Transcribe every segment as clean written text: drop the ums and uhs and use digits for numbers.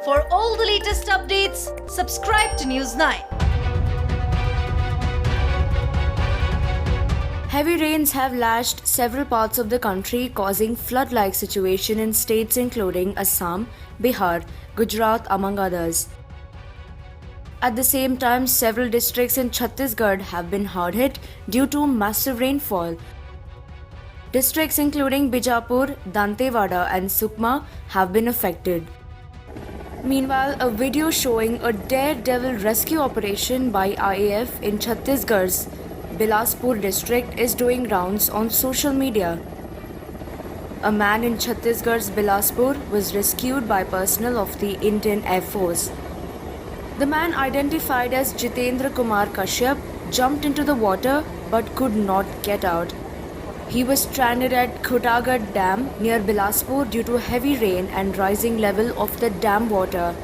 For all the latest updates, subscribe to News 9. Heavy rains have lashed several parts of the country, causing flood-like situation in states including Assam, Bihar, Gujarat, among others. At the same time, several districts in Chhattisgarh have been hard hit due to massive rainfall. Districts including Bijapur, Dantewada and Sukma have been affected. Meanwhile, a video showing a daredevil rescue operation by IAF in Chhattisgarh's Bilaspur district is doing rounds on social media. A man in Chhattisgarh's Bilaspur was rescued by personnel of the Indian Air Force. The man, identified as Jitendra Kumar Kashyap, jumped into the water but could not get out. He was stranded at Khutagarh Dam near Bilaspur due to heavy rain and rising level of the dam water.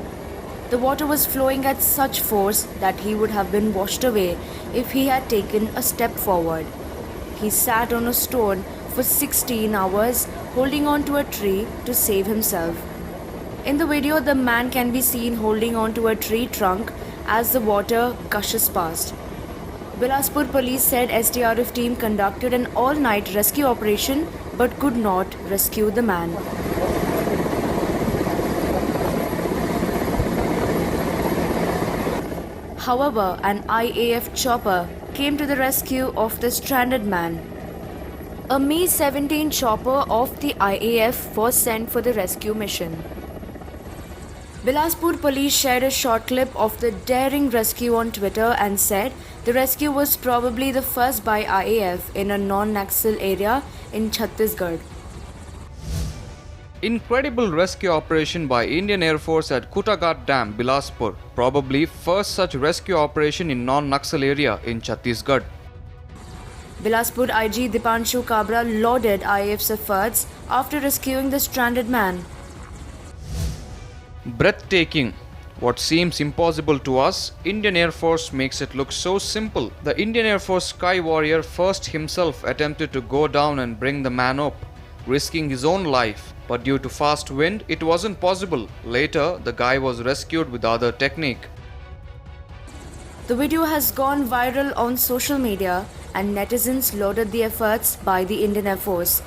The water was flowing at such force that he would have been washed away if he had taken a step forward. He sat on a stone for 16 hours, holding on to a tree to save himself. In the video, the man can be seen holding on to a tree trunk as the water gushes past. Bilaspur police said SDRF team conducted an all-night rescue operation but could not rescue the man. However, an IAF chopper came to the rescue of the stranded man. A Mi-17 chopper of the IAF was sent for the rescue mission. Bilaspur police shared a short clip of the daring rescue on Twitter and said the rescue was probably the first by IAF in a non-Naxal area in Chhattisgarh. Incredible rescue operation by Indian Air Force at Khutagarh Dam, Bilaspur. Probably first such rescue operation in non-Naxal area in Chhattisgarh. Bilaspur IG Dipanshu Kabra lauded IAF's efforts after rescuing the stranded man. Breathtaking. What seems impossible to us, Indian Air Force makes it look so simple. The Indian Air Force Sky Warrior first himself attempted to go down and bring the man up, risking his own life. But due to fast wind, it wasn't possible. Later, the guy was rescued with other technique. The video has gone viral on social media and netizens lauded the efforts by the Indian Air Force.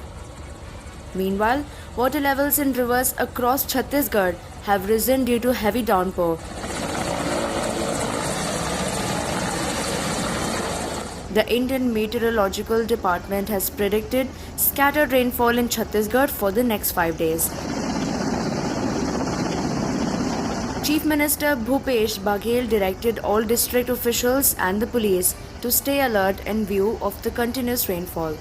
Meanwhile, water levels in rivers across Chhattisgarh have risen due to heavy downpour. The Indian Meteorological Department has predicted scattered rainfall in Chhattisgarh for the next 5 days. Chief Minister Bhupesh Baghel directed all district officials and the police to stay alert in view of the continuous rainfall.